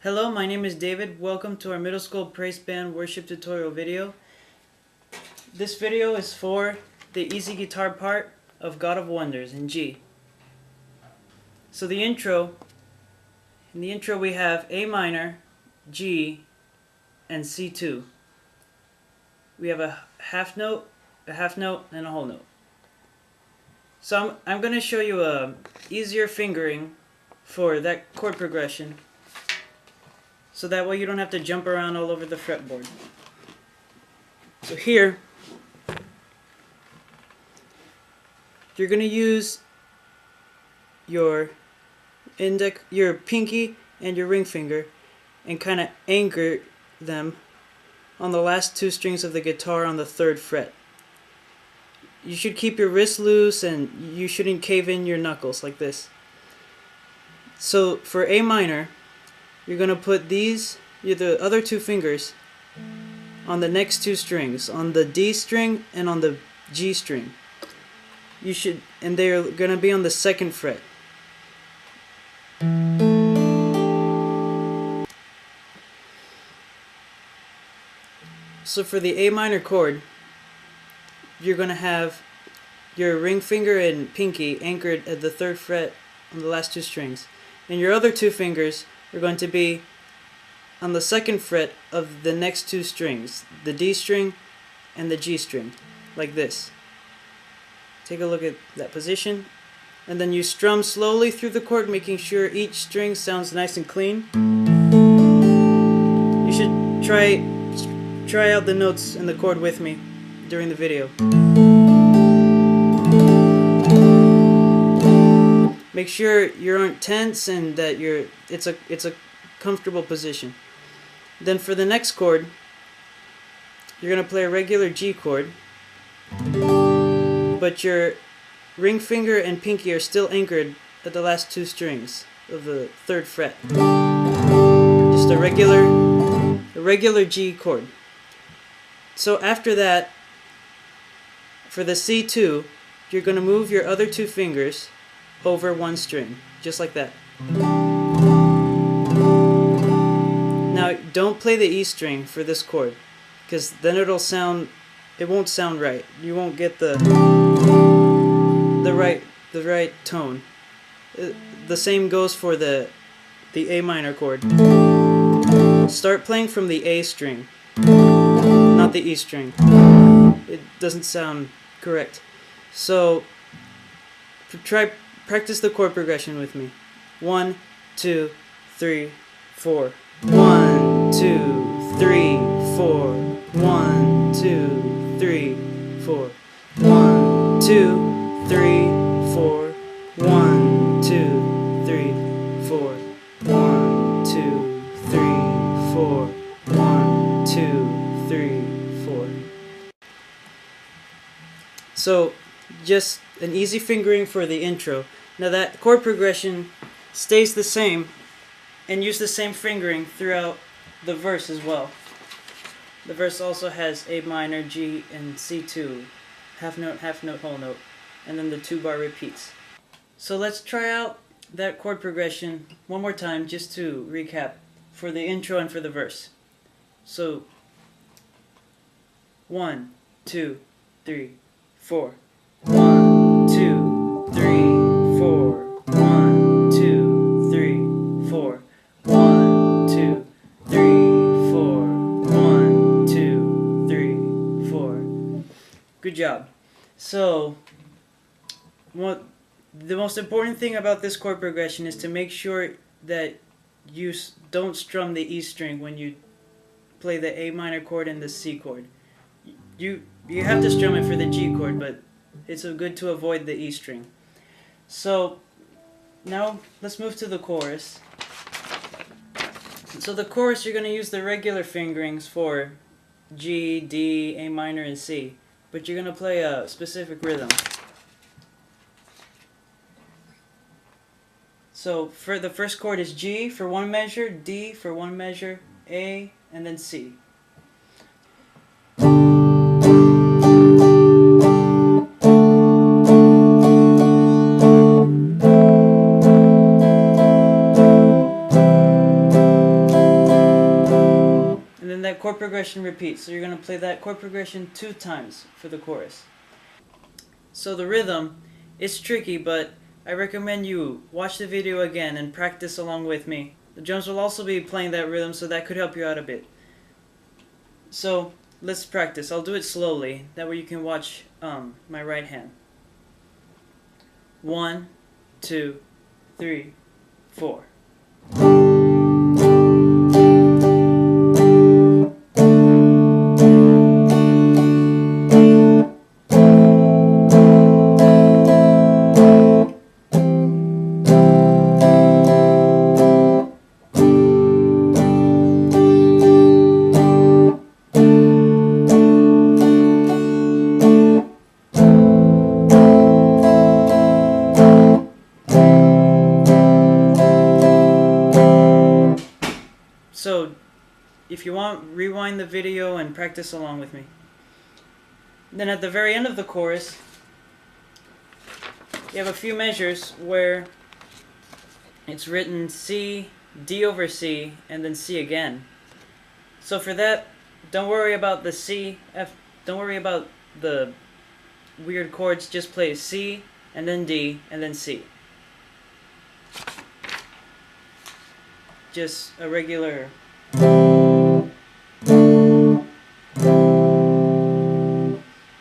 Hello, my name is David. Welcome to our middle school praise band worship tutorial video. This video is for the easy guitar part of God of Wonders in G. So in the intro we have A minor, G, and C2. We have a half note, and a whole note. So I'm going to show you a easier fingering for that chord progression, so that way you don't have to jump around all over the fretboard. So here, you're going to use your pinky and your ring finger and kind of anchor them on the last two strings of the guitar on the 3rd fret. You should keep your wrist loose and you shouldn't cave in your knuckles like this. So for A minor, you're going to put the other two fingers on the next two strings, on the D string and on the G string. And they're going to be on the 2nd fret. So for the A minor chord, you're going to have your ring finger and pinky anchored at the 3rd fret on the last two strings. And your other two fingers are going to be on the 2nd fret of the next two strings, the D string and the G string, like this. Take a look at that position. And then you strum slowly through the chord, making sure each string sounds nice and clean. You should try out the notes in the chord with me during the video. Make sure you aren't tense and that it's a comfortable position. Then for the next chord, you're going to play a regular G chord, but your ring finger and pinky are still anchored at the last two strings of the 3rd fret. Just a regular G chord. So after that, for the C2, you're going to move your other two fingers over one string, just like that. Now don't play the E string for this chord, because then it won't sound right. You won't get the right tone. The same goes for the A minor chord. Start playing from the A string, not the E string. It doesn't sound correct. So practice the chord progression with me. 1, 2, 3, 4. 1, 2, 3, 4. 1, 2, 3, 4. 1, 2, 3, 4. 1, 2, 3, 4. 1, 2, 3, 4. 1, 2, 3, 4. So just an easy fingering for the intro. Now that chord progression stays the same, and use the same fingering throughout the verse as well. The verse also has A minor, G, and C2. Half note, whole note. And then the 2-bar repeats. So let's try out that chord progression one more time just to recap for the intro and for the verse. So 1, 2, 3, 4. 1, 2, 3, 4. 1, 2, 3, 4. 1, 2, 3, 4. 1, 2, 3, 4. Good job. So, the most important thing about this chord progression is to make sure that you don't strum the E string when you play the A minor chord and the C chord. You have to strum it for the G chord, but it's good to avoid the E string. So now let's move to the chorus. So the chorus, you're going to use the regular fingerings for G, D, A minor, and C, but you're going to play a specific rhythm. So for the first chord is G for one measure, D for one measure, A, and then C. that chord progression repeats. So you're going to play that chord progression 2 times for the chorus. So the rhythm is tricky, but I recommend you watch the video again and practice along with me. The drums will also be playing that rhythm, so that could help you out a bit. So let's practice. I'll do it slowly, that way you can watch my right hand. 1, 2, 3, 4. So, if you want, rewind the video and practice along with me. Then at the very end of the chorus, you have a few measures where it's written C, D over C, and then C again. So for that, don't worry about the C, F, don't worry about the weird chords, just play C, and then D, and then C. Just a regular.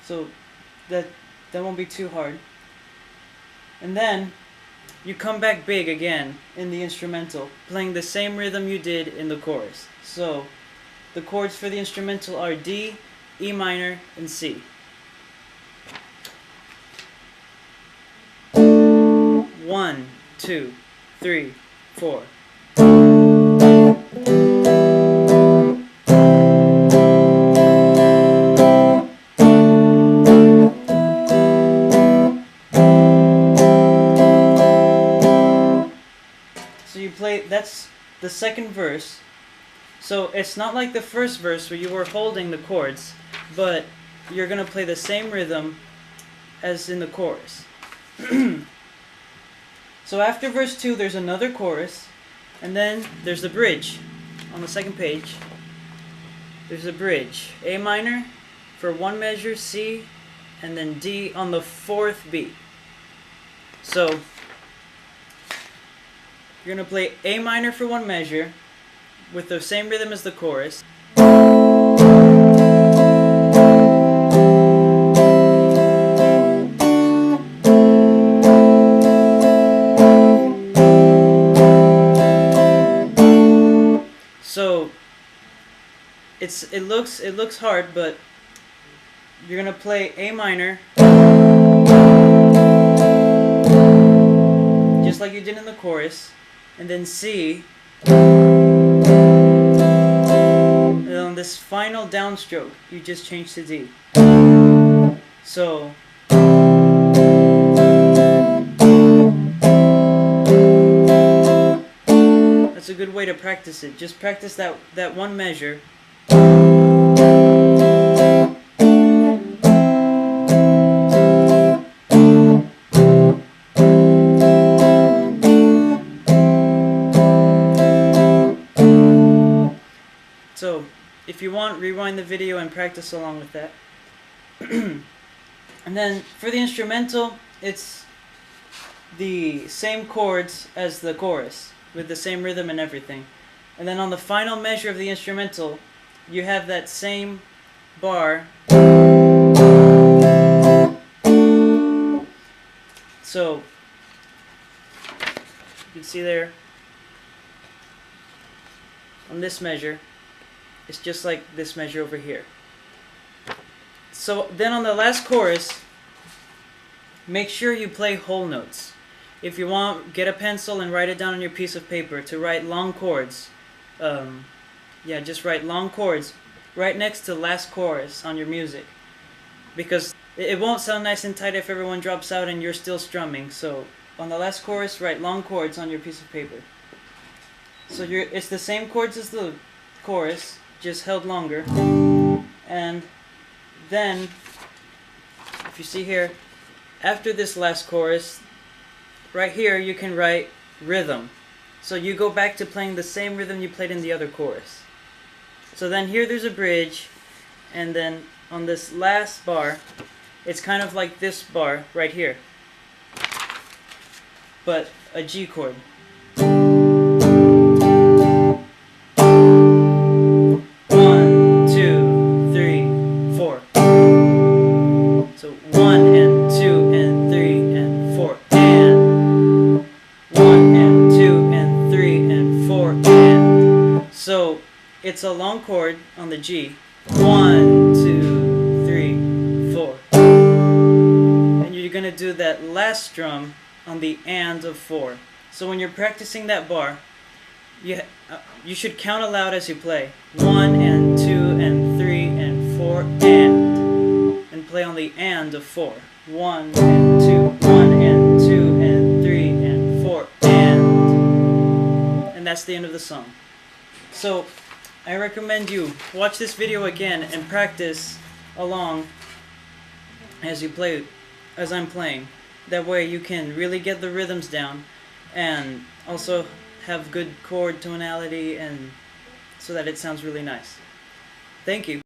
So that won't be too hard. And then you come back big again in the instrumental, playing the same rhythm you did in the chorus. So the chords for the instrumental are D, E minor, and C. 1, 2, 3, 4. So you play, that's the second verse. So it's not like the first verse where you were holding the chords, but you're going to play the same rhythm as in the chorus. So after verse 2 there's another chorus, and then there's the bridge. On the second page there's a bridge. A minor for one measure, C, and then D on the 4th beat. So you're going to play A minor for one measure with the same rhythm as the chorus. So it looks hard, but you're going to play A minor just like you did in the chorus, and then C, and on this final downstroke you just change to D. So that's a good way to practice it. Just practice that one measure. So, if you want, rewind the video and practice along with that. And then, for the instrumental, it's the same chords as the chorus, with the same rhythm and everything. And then on the final measure of the instrumental, you have that same bar. So, you can see there, on this measure, it's just like this measure over here. So then on the last chorus, make sure you play whole notes. If you want, get a pencil and write it down on your piece of paper to write long chords. Yeah, just write long chords right next to last chorus on your music. Because it won't sound nice and tight if everyone drops out and you're still strumming. So on the last chorus, write long chords on your piece of paper. So it's the same chords as the chorus, just held longer. And then, if you see here, after this last chorus, right here you can write rhythm. So you go back to playing the same rhythm you played in the other chorus. So then here there's a bridge, and then on this last bar, it's kind of like this bar right here, but a G chord. 1, 2, 3, 4. So 1 and 2 and 3 and 4 and 1 and 2 and 3 and 4 and. So it's a long chord on the G. 1, 2, 3, 4. And you're gonna do that last strum on the and of 4. So when you're practicing that bar, you should count aloud as you play. 1 and 2 and 3 and 4 and play on the and of 4. 1 and 2, 1 and 2 and 3 and 4 and that's the end of the song. So I recommend you watch this video again and practice along as you play, as I'm playing. That way you can really get the rhythms down and also have good chord tonality, and so that it sounds really nice. Thank you.